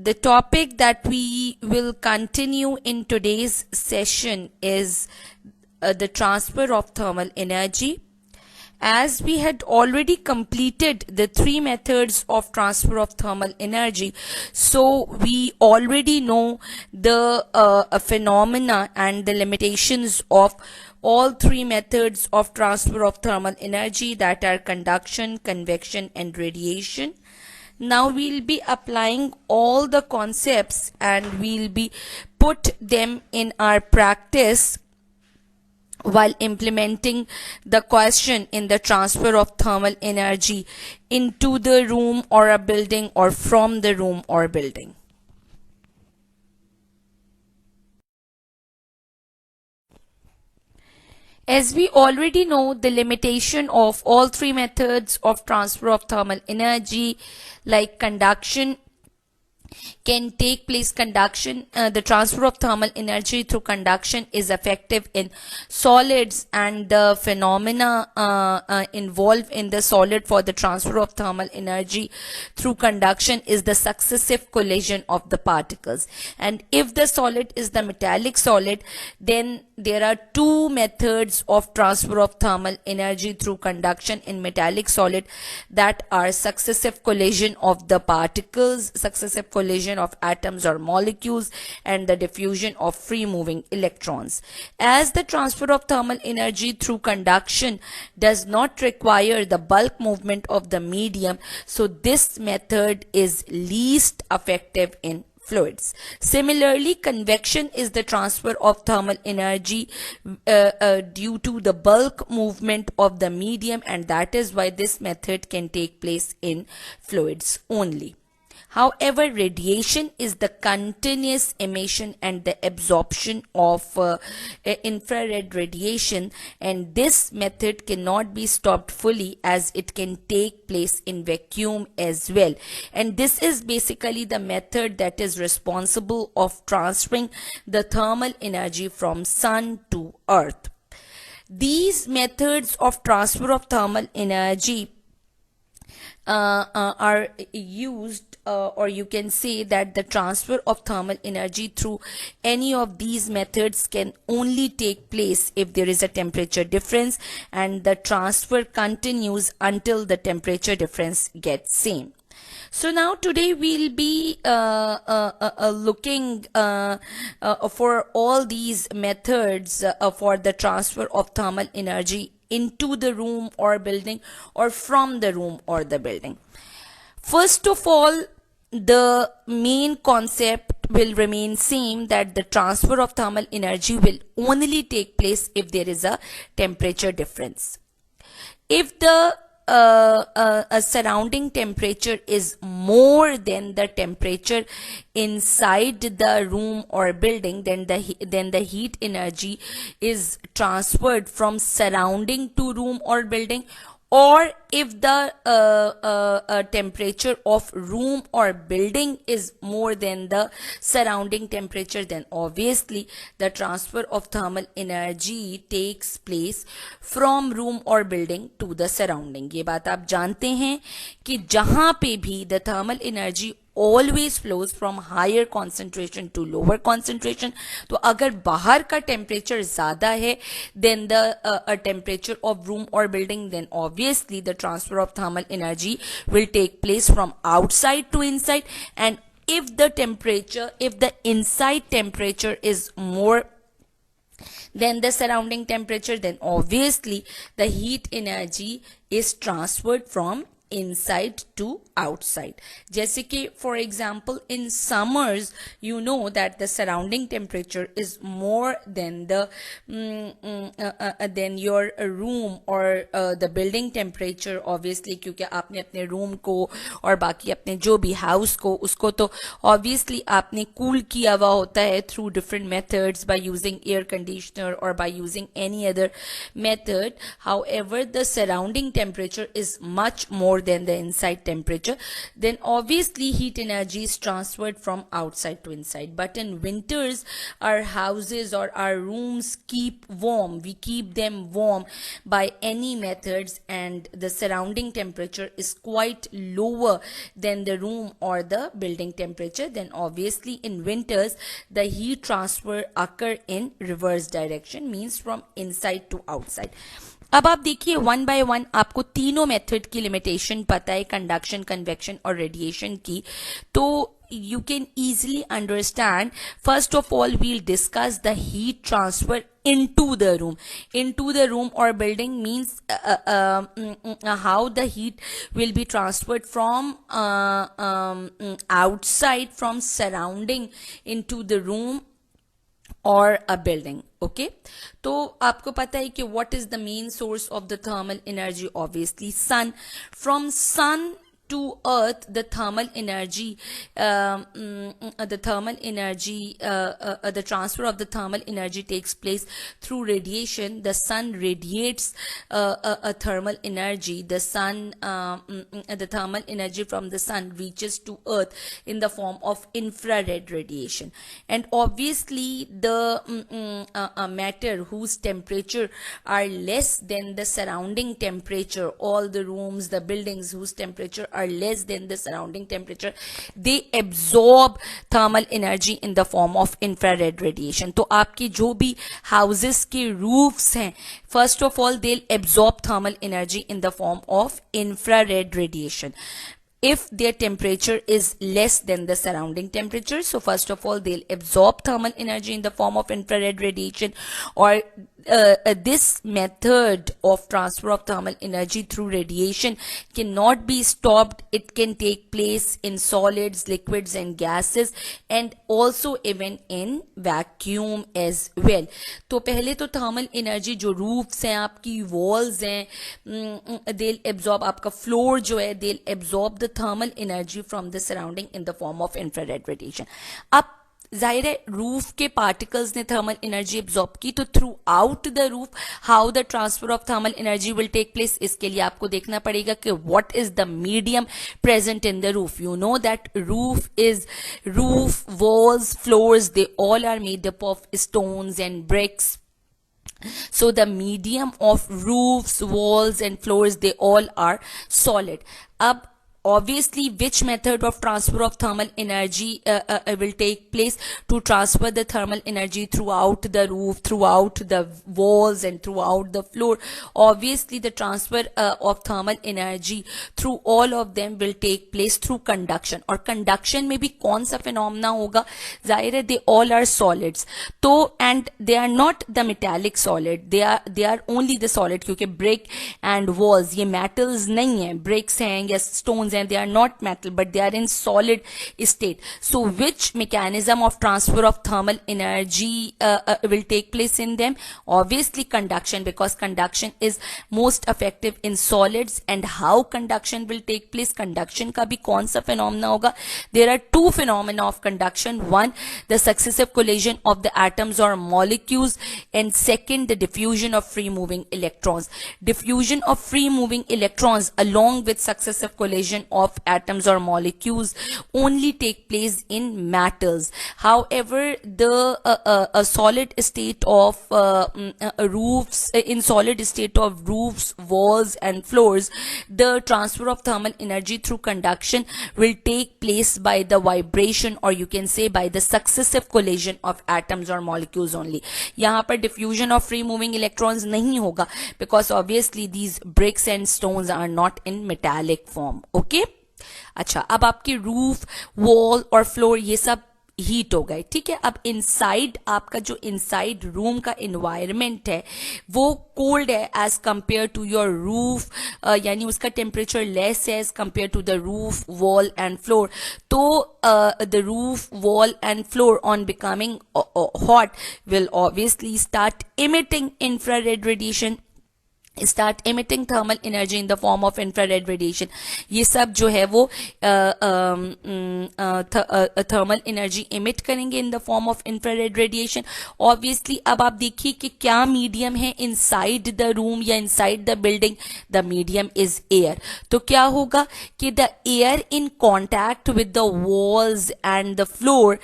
the topic that we will continue in today's session is the transfer of thermal energy. As we had already completed the three methods of transfer of thermal energy, so we already know the phenomena and the limitations of all three methods of transfer of thermal energy, that are conduction, convection and radiation. Now we'll be applying all the concepts and we'll be put them in our practice while implementing the question in the transfer of thermal energy into the room or a building or from the room or building. As we already know, the limitation of all three methods of transfer of thermal energy, like conduction, can take place. The transfer of thermal energy through conduction is effective in solids, and the phenomena involved in the solid for the transfer of thermal energy through conduction is the successive collision of the particles. And if the solid is the metallic solid, then there are two methods of transfer of thermal energy through conduction in metallic solid, that are successive collision of the particles, successive collision of atoms or molecules, and the diffusion of free moving electrons. As the transfer of thermal energy through conduction does not require the bulk movement of the medium, so this method is least effective in fluids. Similarly, convection is the transfer of thermal energy due to the bulk movement of the medium, and that is why this method can take place in fluids only. However, radiation is the continuous emission and the absorption of infrared radiation, and this method cannot be stopped fully, as it can take place in vacuum as well. And this is basically the method that is responsible of transferring the thermal energy from sun to earth. These methods of transfer of thermal energy are used, or you can say that the transfer of thermal energy through any of these methods can only take place if there is a temperature difference, and the transfer continues until the temperature difference gets same. So now today we'll be looking for all these methods for the transfer of thermal energy into the room or building or from the room or the building. First of all, the main concept will remain same, that the transfer of thermal energy will only take place if there is a temperature difference. If the surrounding temperature is more than the temperature inside the room or building, then the heat energy is transferred from surrounding to room or building. Or if the temperature of room or building is more than the surrounding temperature, then obviously the transfer of thermal energy takes place from room or building to the surrounding. ये बात आप जानते हैं कि जहां पे भी the thermal energy always flows from higher concentration to lower concentration. तो अगर बाहर का temperature ज़्यादा है than the temperature of room or building, then obviously the transfer of thermal energy will take place from outside to inside. And if the inside temperature is more than the surrounding temperature, then obviously the heat energy is transferred from inside to outside. जैसे कि for example in summers you know that the surrounding temperature is more than the than your room or the building temperature, obviously क्योंकि आपने अपने room को और बाकी अपने जो भी house को उसको तो obviously आपने cool किया हुआ होता है through different methods, by using air conditioner or by using any other method. However, the surrounding temperature is much more more than the inside temperature, then obviously heat energy is transferred from outside to inside. But in winters, our houses or our rooms keep warm. We keep them warm by any methods, and the surrounding temperature is quite lower than the room or the building temperature. Then obviously in winters, the heat transfer occur in reverse direction, means from inside to outside. अब आप देखिए one by one आपको तीनों method की limitation पता है, conduction, convection और radiation की, तो you can easily understand. First of all, we'll discuss the heat transfer into the room or building, means how the heat will be transferred from outside, from surrounding into the room or a building. Okay, तो आपको पता है कि what is the main source of the thermal energy? Obviously sun. From sun to earth, the thermal energy, the transfer of the thermal energy takes place through radiation. The sun radiates a thermal energy. The thermal energy from the sun reaches to earth in the form of infrared radiation. And obviously the matter whose temperature are less than the surrounding temperature, all the rooms, the buildings whose temperature are less than the surrounding temperature, they absorb thermal energy in the form of infrared radiation. तो आपके जो भी houses के roofs हैं, first of all they'll absorb thermal energy in the form of infrared radiation if their temperature is less than the surrounding temperature. So first of all they'll absorb thermal energy in the form of infrared radiation, or this method of transfer of thermal energy through radiation cannot be stopped. It can take place in solids, liquids and gases, and also even in vacuum as well. तो पहले तो thermal energy जो roofs हैं, आपकी walls हैं, they'll absorb, आपका floor जो है, they'll absorb the thermal energy from the surrounding in the form of infrared radiation. अब जाहिर है रूफ के पार्टिकल्स ने थर्मल एनर्जी एब्जॉर्ब की, तो throughout the roof how the transfer of thermal energy will take place, इसके लिए आपको देखना पड़ेगा कि what is the medium present in the roof. You know that roof, walls, floors, they all are made up of stones and bricks. So the medium of roofs, walls and floors, they all are solid. अब obviously which method of transfer of thermal energy will take place to transfer the thermal energy throughout the roof, throughout the walls and throughout the floor? Obviously the transfer of thermal energy through all of them will take place through conduction. और conduction में भी कौन सा phenomena होगा? जाहिर है they all are solids, तो and they are not the metallic solid, they are only the solid, क्योंकि brick and walls ये metals नहीं है, bricks हैं या stones and they are not metal but they are in solid state. So which mechanism of transfer of thermal energy will take place in them? Obviously conduction, because conduction is most effective in solids. And how conduction will take place? Conduction का भी कौन सा phenomena होगा? There are two phenomena of conduction. One, the successive collision of the atoms or molecules, and second, the diffusion of free moving electrons. Diffusion of free moving electrons along with successive collision of atoms or molecules only take place in metals. However, the a solid state of roofs, in solid state of roofs, walls and floors, the transfer of thermal energy through conduction will take place by the vibration, or you can say by the successive collision of atoms or molecules only. यहाँ पर diffusion of free moving electrons नहीं होगा, because obviously these bricks and stones are not in metallic form. Okay? अच्छा, अब आपके roof, wall और floor ये सब हीट हो गए, ठीक है. अब इनसाइड आपका जो इनसाइड रूम का इन्वायरमेंट है वो कोल्ड है as compare to your roof, यानी उसका टेम्परेचर लेस है as compare to the roof, wall and floor. तो the roof, wall and floor on becoming hot will obviously start emitting infrared radiation. start emitting thermal energy in the form of infrared radiation. ये सब जो है वो thermal energy emit करेंगे in the form of infrared radiation. Obviously अब आप देखिए कि क्या medium है inside the room या inside the building. The medium is air. तो क्या होगा कि the air in contact with the walls and the floor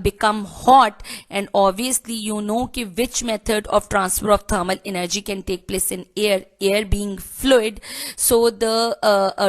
become hot, and obviously you know कि which method of transfer of thermal energy can take place in air being fluid. So the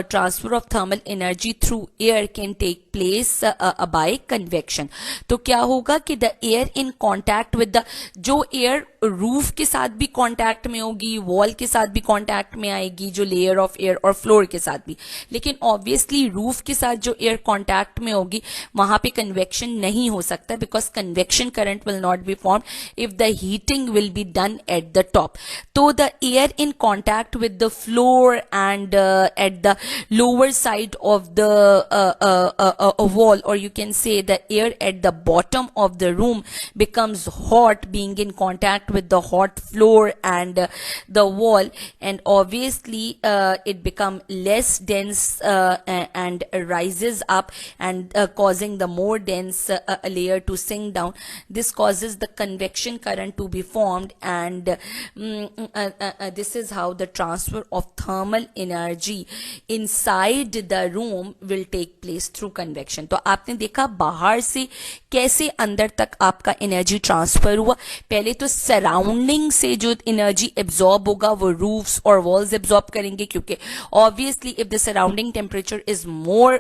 transfer of thermal energy through air can take place by convection. तो क्या होगा कि the air in contact with the, जो air roof के साथ भी contact में होगी, वॉल के साथ भी कांटेक्ट में आएगी, जो लेयर ऑफ एयर, और फ्लोर के साथ भी, लेकिन ऑब्वियसली रूफ के साथ जो एयर कांटेक्ट में होगी वहां पे कन्वेक्शन नहीं हो सकता, because convection current will not be form if the heating will be done at the top. तो the air in contact with the floor and at the lower side of the wall, or you can say the air at the bottom of the room becomes hot, being in contact with the hot floor and the wall, and obviously it become less dense and rises up, and causing the more dense layer to sink down. This causes the convection current to be formed, and this is how the transfer of thermal energy inside the room will take place through convection. तो आपने देखा बाहर से कैसे अंदर तक आपका energy transfer हुआ. पहले तो सराउंडिंग से जो एनर्जी एब्जॉर्ब होगा वो रूफ्स और वॉल्स एब्जॉर्ब करेंगे, क्योंकि obviously if the surrounding temperature is more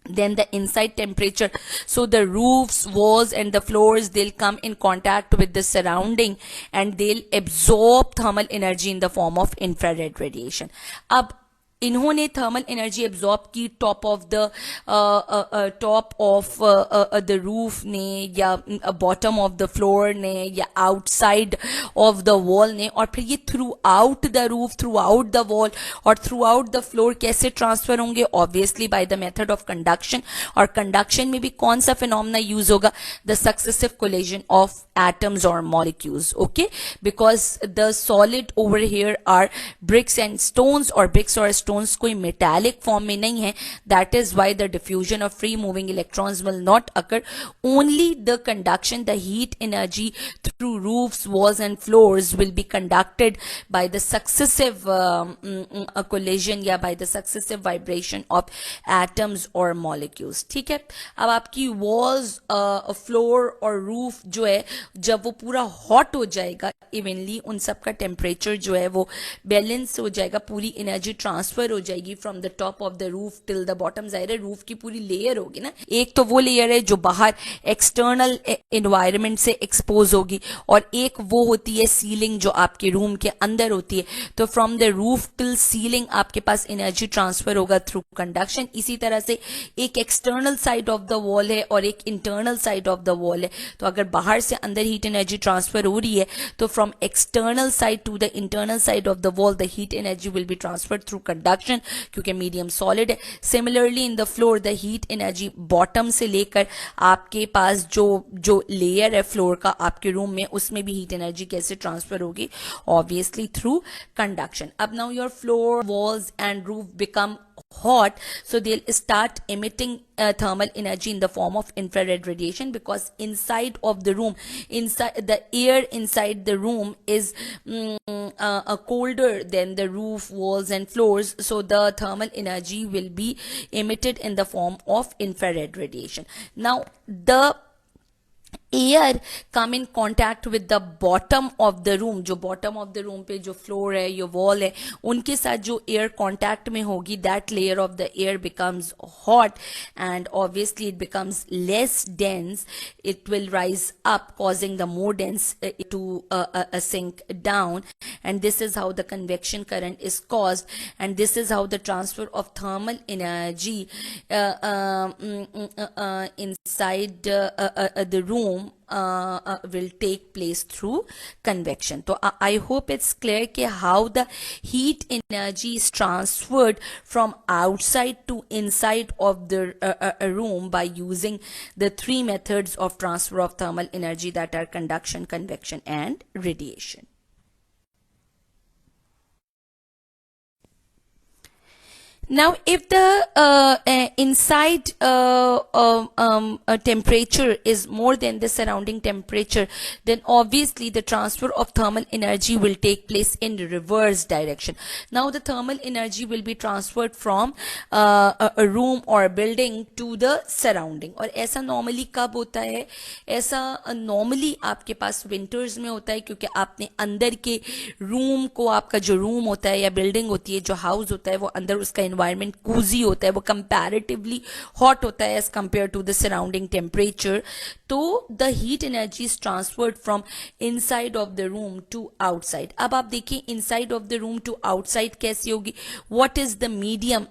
than the inside temperature, so the roofs, walls and the floors, they'll come in contact with the surrounding and they'll absorb thermal energy in the form of infrared radiation. अब इन्होंने thermal energy absorb की top of the roof ने, या bottom of the floor ने, या outside of the wall ने, और फिर ये through out the roof, through out the wall और थ्रू आउट द फ्लोर कैसे ट्रांसफर होंगे? Obviously by the method of conduction. और कंडक्शन में भी कौन सा फिनोमेना यूज होगा? The successive collision of atoms or molecules. Okay, because the solid over here are bricks and stones, or bricks or stones कोई metallic form में नहीं है. That is why the diffusion of free moving electrons will not occur. Only the conduction, the heat energy through roofs, walls and floors will be conducted by the successive collision या by the successive vibration of atoms or molecules. ठीक है, अब आपकी walls, floor और roof जो है, जब वो पूरा हॉट हो जाएगा इवनली, उन सब का टेम्परेचर जो है वो बैलेंस हो जाएगा, पूरी एनर्जी ट्रांसफर हो जाएगी from the top of the roof till the bottom. जाहिर है रूफ की पूरी लेयर होगी ना, एक तो वो लेयर है जो बाहर एक्सटर्नल एनवायरनमेंट से एक्सपोज होगी, और एक वो होती है सीलिंग जो आपके रूम के अंदर होती है. तो from the roof till ceiling आपके पास एनर्जी ट्रांसफर होगा थ्रू कंडक्शन. इसी तरह से एक external side of the wall है और एक internal side of the wall है. तो अगर बाहर से अंदर हीट एनर्जी ट्रांसफर हो रही है, तो from external side to the internal side of the wall the heat energy will be transferred through conduction, क्योंकि मीडियम सॉलिड है. Similarly in the floor the heat energy bottom से लेकर आपके पास जो लेयर है फ्लोर का आपके रूम में, उसमें भी हीट एनर्जी कैसे ट्रांसफर होगी? Obviously through conduction. अब now your floor, walls and roof become hot, so they'll start emitting thermal energy in the form of infrared radiation, because inside of the room, inside the air inside the room is colder than the roof, walls and floors, so the thermal energy will be emitted in the form of infrared radiation. Now the air come in contact with the bottom of the room, जो bottom of the room पे जो floor है, यो wall है, उनके साथ जो air contact में होगी, that layer of the air becomes hot and obviously it becomes less dense. It will rise up causing the more dense to sink down, and this is how the convection current is caused, and this is how the transfer of thermal energy inside the room will take place through convection. So I hope it's clear कि how the heat energy is transferred from outside to inside of the room by using the three methods of transfer of thermal energy, that are conduction, convection and radiation. Now, if the inside temperature is more than the surrounding temperature, then obviously the transfer of thermal energy will take place in reverse direction. Now, the thermal energy will be transferred from a room or a building to the surrounding. और ऐसा normally कब होता है? ऐसा normally आपके पास winters में होता है, क्योंकि आपने अंदर के room को, आपका जो room होता है या building होती है, जो house होता है, वो अंदर उसका environment cozy होता है, वो comparatively hot होता है as compared to the surrounding temperature. तो the heat energy is transferred from inside of the room to outside. अब आप देखिए inside of the room to outside कैसी होगी? What is the medium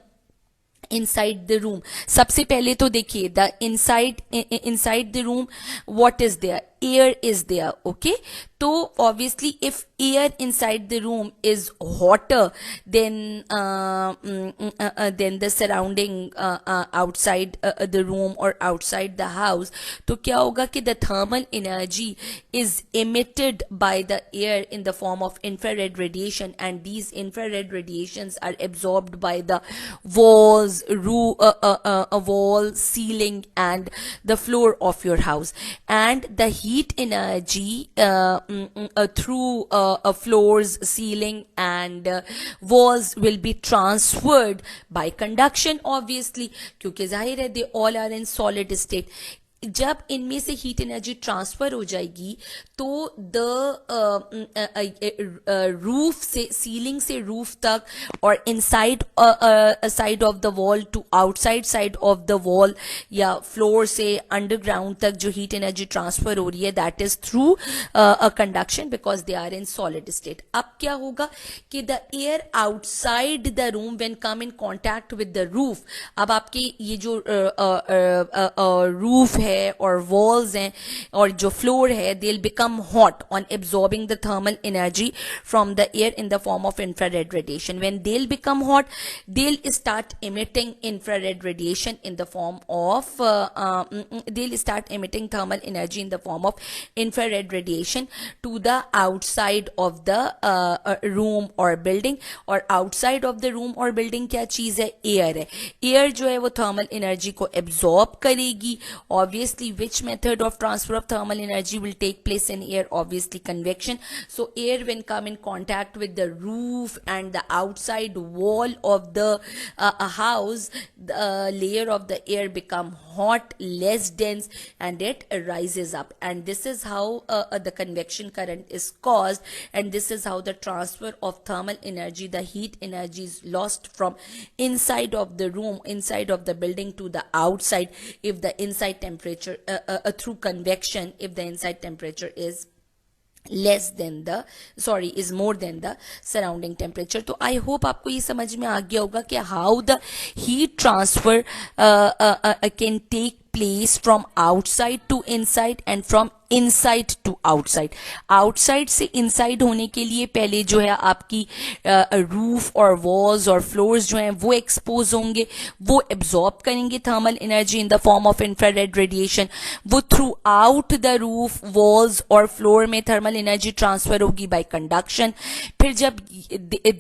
inside the room? सबसे पहले तो देखिए the inside the room, what is there? Air is there. Okay, so obviously if air inside the room is hotter than the surrounding outside the room or outside the house, तो क्या होगा कि the thermal energy is emitted by the air in the form of infrared radiation, and these infrared radiations are absorbed by the walls, wall, ceiling and the floor of your house, and the heat energy through floors, ceiling and walls will be transferred by conduction, obviously, क्योंकि जाहिर है they all are in solid state. जब इनमें से heat energy transfer हो जाएगी तो the roof से, सीलिंग से रूफ तक और inside side of the wall to outside side of the wall या फ्लोर से अंडरग्राउंड तक जो हीट एनर्जी ट्रांसफर हो रही है, that is through a conduction because they are in solid state. अब क्या होगा कि the air outside the room when come in contact with the roof, अब आपके ये जो रूफ है और वॉल्स हैं और जो फ्लोर है, they'll become hot on absorbing the thermal energy from the air in the form of infrared radiation. When they'll become hot, they'll start emitting infrared radiation in the form of they'll start emitting thermal energy in the form of infrared radiation to the outside of the room or building. और outside of the room or building क्या चीज है? Air है. Air जो है वो thermal energy को absorb करेगी. Obviously, which method of transfer of thermal energy will take place in air? Obviously, convection. So, air when come in contact with the roof and the outside wall of the house, the layer of the air become hot, less dense, and it rises up. And this is how the convection current is caused, and this is how the transfer of thermal energy, the heat energy is lost from inside of the room, inside of the building to the outside if the inside temperature through convection, if the inside temperature is less than the is more than the surrounding temperature. तो I hope आपको ये समझ में आ गया होगा कि how the heat transfer can take place from outside to inside and from inside to outside. Outside से inside होने के लिए पहले जो है आपकी रूफ और वॉल्स और फ्लोर्स जो हैं वो एक्सपोज होंगे, वो एब्जॉर्ब करेंगे thermal energy in the form of infrared radiation. वो throughout the roof, walls और फ्लोर में थर्मल एनर्जी ट्रांसफर होगी बाय कंडक्शन. फिर जब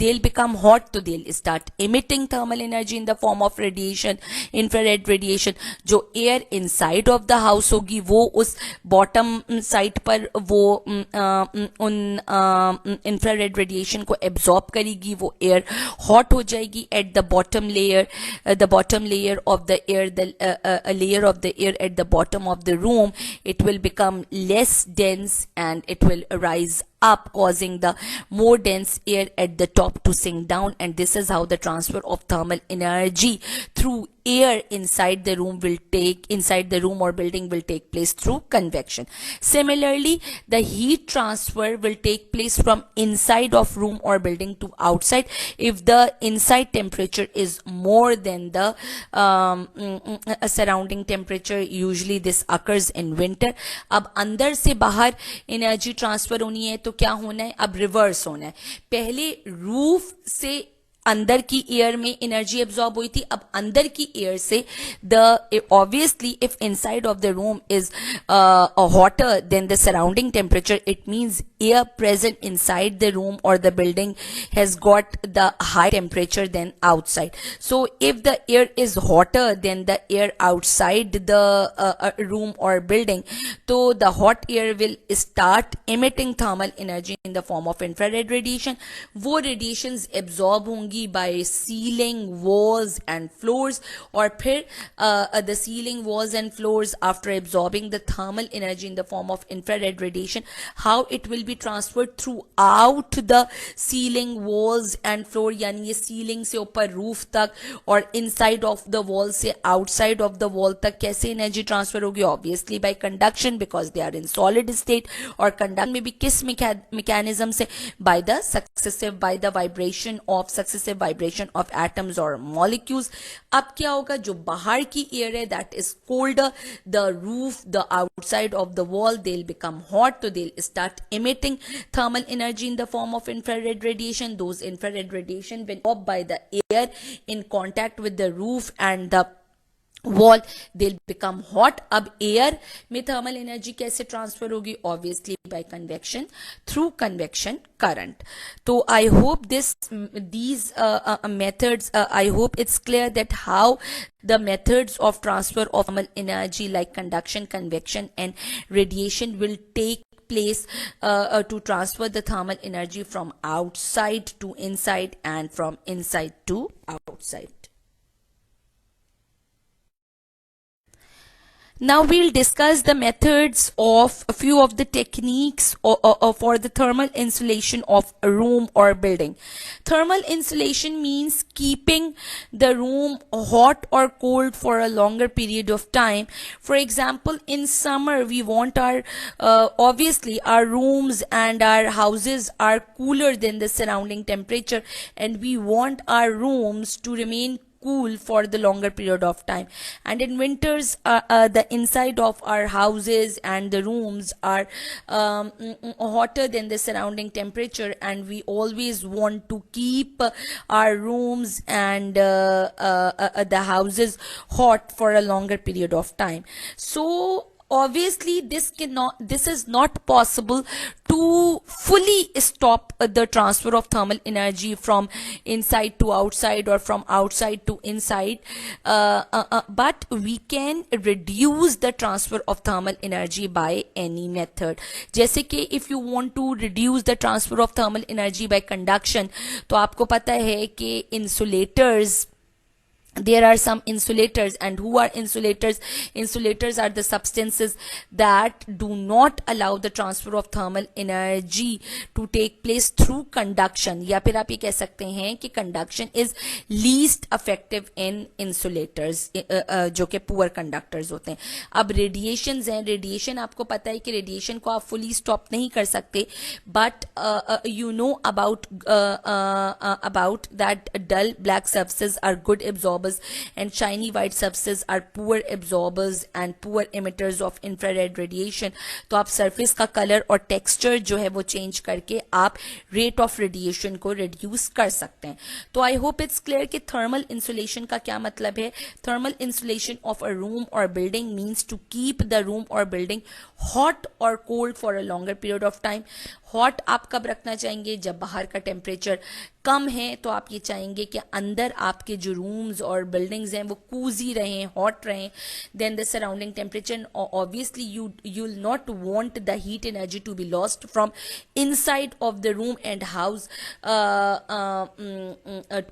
they'll become hot तो they'll start emitting thermal energy in the form of radiation, infrared radiation. जो air inside of the house होगी वो उस बॉटम साइड पर वो उन इंफ्रारेड रेडिएशन को एब्जॉर्ब करेगी, वो एयर हॉट हो जाएगी at the bottom layer, the bottom layer of the air, the layer of the air at the bottom of the room. It will become less dense and it will rise up, causing the more dense air at the top to sink down, and this is how the transfer of thermal energy through air inside the room or building will take place through convection. Similarly, the heat transfer will take place from inside of room or building to outside if the inside temperature is more than the surrounding temperature. Usually this occurs in winter. अब अंदर से बाहर energy transfer होनी है तो क्या होना है? अब रिवर्स होना है. पहले रूफ से अंदर की एयर में एनर्जी एब्जॉर्ब हुई थी, अब अंदर की एयर से obviously if inside of the room is hotter than the surrounding temperature, it means air present inside the room or the building has got the high temperature than outside. So if the air is hotter than the air outside the room or building, so the hot air will start emitting thermal energy in the form of infrared radiation. वो radiations absorb होंगी by ceiling, walls and floors, और फिर the ceiling, walls and floors, after absorbing the thermal energy in the form of infrared radiation, how it will be transferred throughout the ceiling, walls and floor, यानी ये ceiling से ऊपर roof तक और inside of the wall से outside of the wall तक कैसे energy transfer होगी? Obviously by conduction, because they are in solid state. और conduction में भी किस mechanism से? By the vibration of successive vibration of atoms or molecules. अब क्या होगा? जो बाहर की air है, that is colder, the roof, the outside of the wall, they'll become hot, so they'll start emitting thermal energy in the form of infrared radiation. Those infrared radiation, when absorbed by the air in contact with the roof and the wall, they'll become hot. अब air में thermal energy कैसे transfer होगी? Obviously by convection, through convection current. So I hope these methods, I hope it's clear that how the methods of transfer of thermal energy like conduction, convection and radiation will take place to transfer the thermal energy from outside to inside and from inside to outside. Now we'll discuss the methods of a few of the techniques for the thermal insulation of a room or building. Thermal insulation means keeping the room hot or cold for a longer period of time. For example, in summer we want our obviously our rooms and our houses are cooler than the surrounding temperature, and we want our rooms to remain cool for the longer period of time. And in winters the inside of our houses and the rooms are hotter than the surrounding temperature, and we always want to keep our rooms and the houses hot for a longer period of time. So obviously this is not possible to fully stop the transfer of thermal energy from inside to outside or from outside to inside, but we can reduce the transfer of thermal energy by any method. जैसे कि if you want to reduce the transfer of thermal energy by conduction, तो आपको पता है कि insulators, there are some insulators. And who are insulators? Insulators are the substances that do not allow the transfer of thermal energy to take place through conduction, या फिर आप ये कह सकते हैं कि conduction is least effective in insulators, जो कि poor conductors होते हैं. अब radiations हैं, radiation आपको पता है कि radiation को आप fully stop नहीं कर सकते, but you know about that dull black surfaces are good absorbers and shiny white surfaces are poor absorbers and poor emitters of infrared radiation. तो आप surface का color और texture जो है वो change करके आप rate of radiation को reduce कर सकते हैं. तो I hope it's clear कि thermal insulation का क्या मतलब है. Thermal insulation of a room or building means to keep the room or building hot or cold for a longer period of time. Hot आप कब रखना चाहेंगे? जब बाहर का टेम्परेचर कम है, तो आप ये चाहेंगे कि अंदर आपके जो रूम्स और बिल्डिंग्स हैं वो कूजी रहें, हॉट रहें then the surrounding temperature. Obviously you will not want the heat energy to be lost from inside of the room and house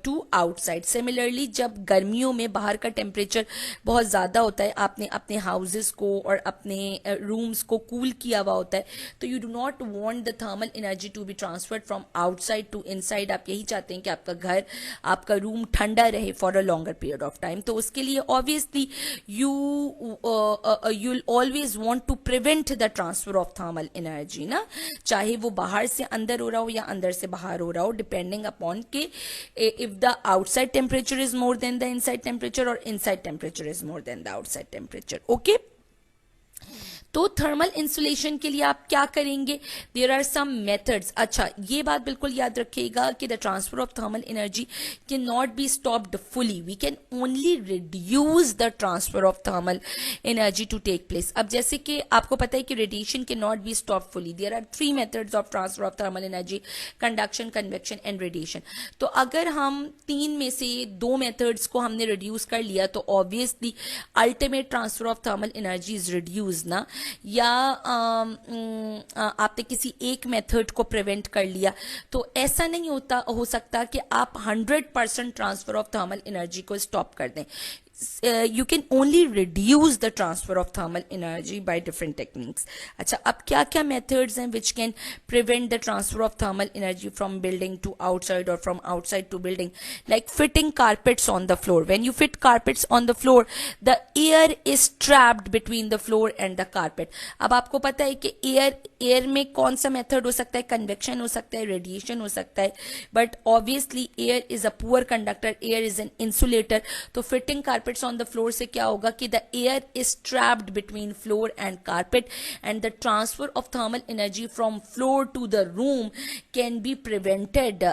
to outside. Similarly जब गर्मियों में बाहर का टेम्परेचर बहुत ज़्यादा होता है, आपने अपने हाउसेस को और अपने रूम्स को कूल किया हुआ होता है, तो you do not want the thermal energy to be transferred from outside to inside. आप यही चाहते हैं कि आपका घर, आपका रूम ठंडा रहे for a longer period of time. तो उसके लिए obviously you'll always want to prevent the transfer of thermal energy ना, चाहे वो बाहर से अंदर हो रहा हो या अंदर से बाहर हो रहा हो, depending upon कि if the outside temperature is more than the inside temperature or inside temperature is more than the outside temperature. Okay. तो थर्मल इंसुलेशन के लिए आप क्या करेंगे, देयर आर सम मेथड्स. अच्छा, ये बात बिल्कुल याद रखिएगा कि the transfer of thermal energy can not be stopped fully, we can only reduce the transfer of thermal energy to take place. अब जैसे कि आपको पता है कि radiation can not be stop fully, there are 3 methods of transfer of thermal energy, conduction, convection and radiation. तो अगर हम 3 में से 2 मेथड्स को हमने रिड्यूस कर लिया तो obviously ultimate transfer of thermal energy is reduce ना, या आपने किसी एक मेथड को प्रिवेंट कर लिया, तो ऐसा नहीं हो सकता कि आप 100% ट्रांसफर ऑफ थर्मल एनर्जी को स्टॉप कर दें. You can only reduce the transfer of thermal energy by different techniques. अच्छा, अब क्या क्या methods हैं which can prevent the transfer of thermal energy from building to outside or from outside to building, like fitting carpets on the floor. When you fit carpets on the floor, the air is trapped between the floor and the carpet. अब आपको पता है कि air में कौन सा method हो सकता है, कन्वेक्शन हो सकता है, रेडिएशन हो सकता है, but obviously air is a poor conductor, air is an insulator. तो fitting carpets on the floor से क्या होगा कि the air is trapped between floor and carpet and the transfer of thermal energy from floor to the room can be prevented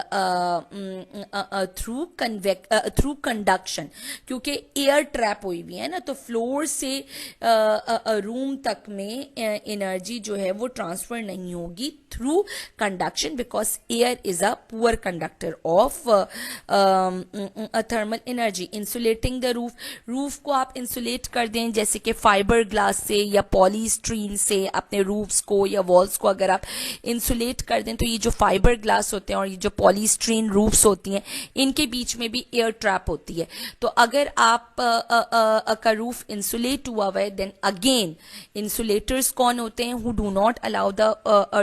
through conduction, क्योंकि air trap हुई हुई है ना, तो फ्लोर से रूम तक में एनर्जी जो है वो ट्रांसफर नहीं होगी through conduction, because air is a poor conductor of thermal energy. Insulating the roof को आप इंसुलेट कर दें जैसे कि फाइबर ग्लास से या पॉलीस्ट्रीन से, अपने रूफ्स को या वॉल्स को अगर आप इंसुलेट कर दें तो ये जो फाइबर ग्लास होते हैं और ये जो पॉलीस्ट्रीन रूफ्स होती हैं इनके बीच में भी एयर ट्रैप होती है. तो अगर आप का रूफ इंसुलेट हुआ हुआ है, देन अगेन इंसुलेटर्स कौन होते हैं, who do not allow the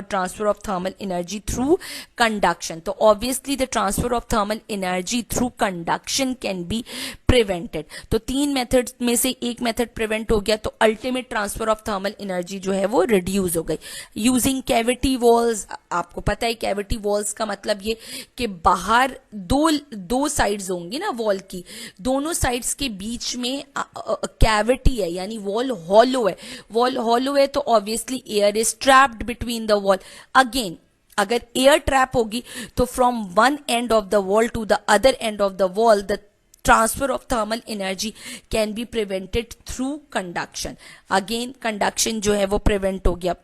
transfer of thermal energy through conduction. तो obviously the transfer of thermal energy through conduction can be prevented. तो 3 मेथड में से एक मेथड प्रिवेंट हो गया, तो ultimate transfer of thermal energy जो है वो रिड्यूस हो गई. यूजिंग कैविटी वॉल्स, आपको पता है कैविटी वॉल्स का मतलब ये कि बाहर दो साइड्स होंगी ना वॉल की, दोनों साइड्स के बीच में कैविटी है, यानी वॉल हॉलो है, तो obviously air is trapped between the wall. Again अगर एयर ट्रैप होगी तो from one end of the wall to the other end of the wall the transfer of thermal energy can be prevented through conduction. Again conduction जो है वो prevent हो गया.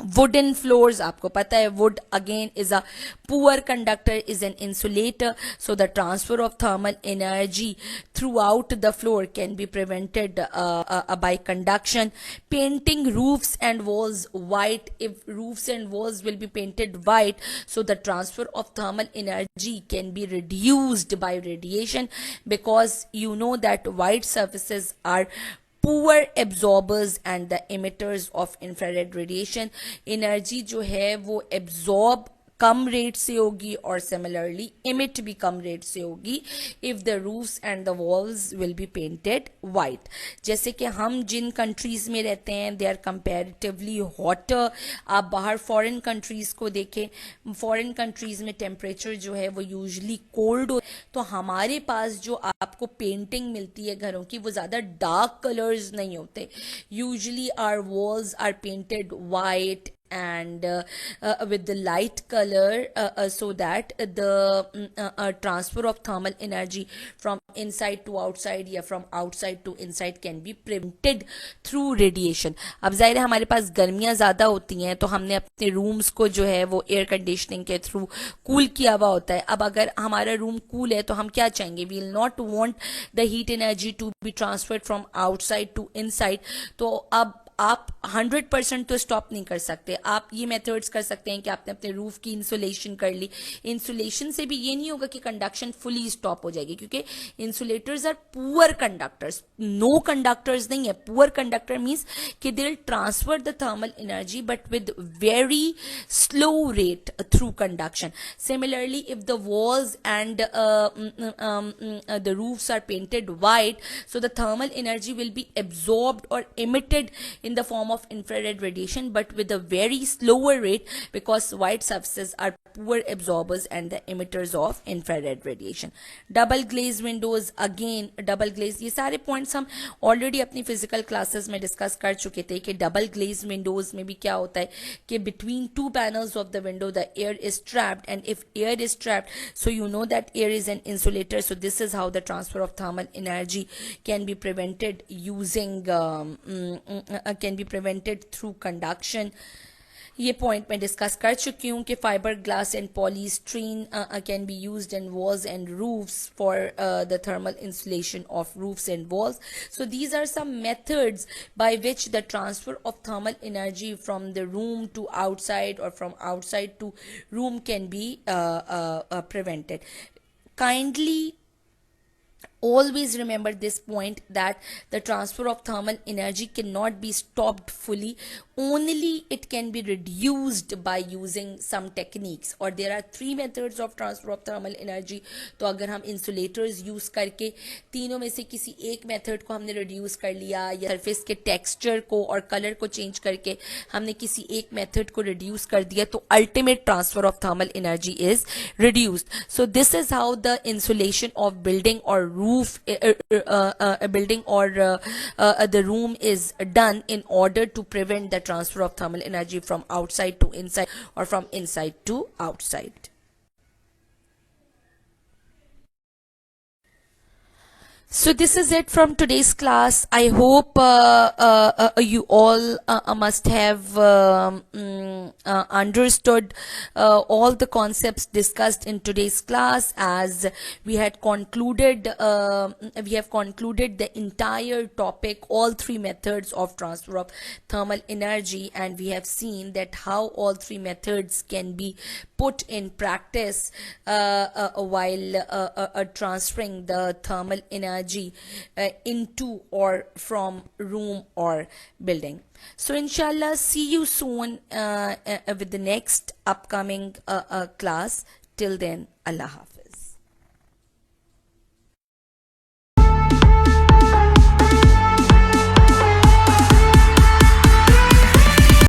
wooden floors, आपको पता है wood again is a poor conductor, is an insulator, so the transfer of thermal energy throughout the floor can be prevented by conduction. Painting roofs and walls white, if roofs and walls will be painted white, so the transfer of thermal energy can be reduced by radiation, because you know that white surfaces are poor absorbers and the emitters of infrared radiation. Energy जो है वो absorb कम rate से होगी और similarly emit भी कम rate से होगी if the roofs and the walls will be painted white. जैसे कि हम जिन कंट्रीज में रहते हैं दे आर कंपैरेटिवली हॉटर. आप बाहर फॉरेन कंट्रीज को देखें, फॉरेन कंट्रीज में टेम्परेचर जो है वो यूजली कोल्ड हो, तो हमारे पास जो आपको पेंटिंग मिलती है घरों की वो ज़्यादा डार्क कलर्स नहीं होते. Usually our walls are painted white and with the light color so that the transfer of thermal energy from inside to outside या from outside to inside can be prevented through radiation. अब जाहिर है हमारे पास गर्मियाँ ज़्यादा होती हैं तो हमने अपने रूम्स को जो है वो एयर कंडीशनिंग के थ्रू कूल किया हुआ होता है. अब अगर हमारा रूम कूल है तो हम क्या चाहेंगे, we will not want the heat energy to be transferred from outside to inside. तो अब आप 100% तो स्टॉप नहीं कर सकते. आप ये मेथड्स कर सकते हैं कि आपने अपने रूफ की इंसुलेशन कर ली. इंसुलेशन से भी ये नहीं होगा कि कंडक्शन फुली स्टॉप हो जाएगी, क्योंकि insulators are poor conductors. No conductors नहीं है. पुअर कंडक्टर मीन्स कि they will transfer the thermal energy but with very slow rate through conduction. Similarly if the walls and the roofs are painted white, so the thermal energy will be absorbed or emitted in the form of infrared radiation, but with a very slower rate, because white surfaces are poor absorbers and the emitters of infrared radiation. Double glazed windows, again double glazed, ये सारे points हम already अपनी physical classes में discuss कर चुके थे कि double glazed windows में भी क्या होता है कि between two panels of the window the air is trapped, and if air is trapped, so you know that air is an insulator, so this is how the transfer of thermal energy can be prevented using can be prevented through conduction. ये point मैं discuss कर चुकी हूँ कि fibre glass and polystyrene can be used in walls and roofs for the thermal insulation of roofs and walls. So these are some methods by which the transfer of thermal energy from the room to outside or from outside to room can be prevented. Kindly always remember this point, that the transfer of thermal energy cannot be stopped fully, only it can be reduced by using some techniques, or there are three methods of transfer of thermal energy. तो अगर हम insulators use करके तीनों में से किसी एक method को हमने reduce कर लिया, या surface के texture को और color को change करके हमने किसी एक method को reduce कर दिया, तो ultimate transfer of thermal energy is reduced. So this is how the insulation of building or roof a building or the room is done in order to prevent the transfer of thermal energy from outside to inside or from inside to outside. So this is it from today's class. I hope you all must have understood all the concepts discussed in today's class, as we have concluded the entire topic, all three methods of transfer of thermal energy, and we have seen that how all three methods can be put in practice while transferring the thermal energy into or from room or building. So inshallah, see you soon with the next upcoming class. Till then, Allah Hafiz.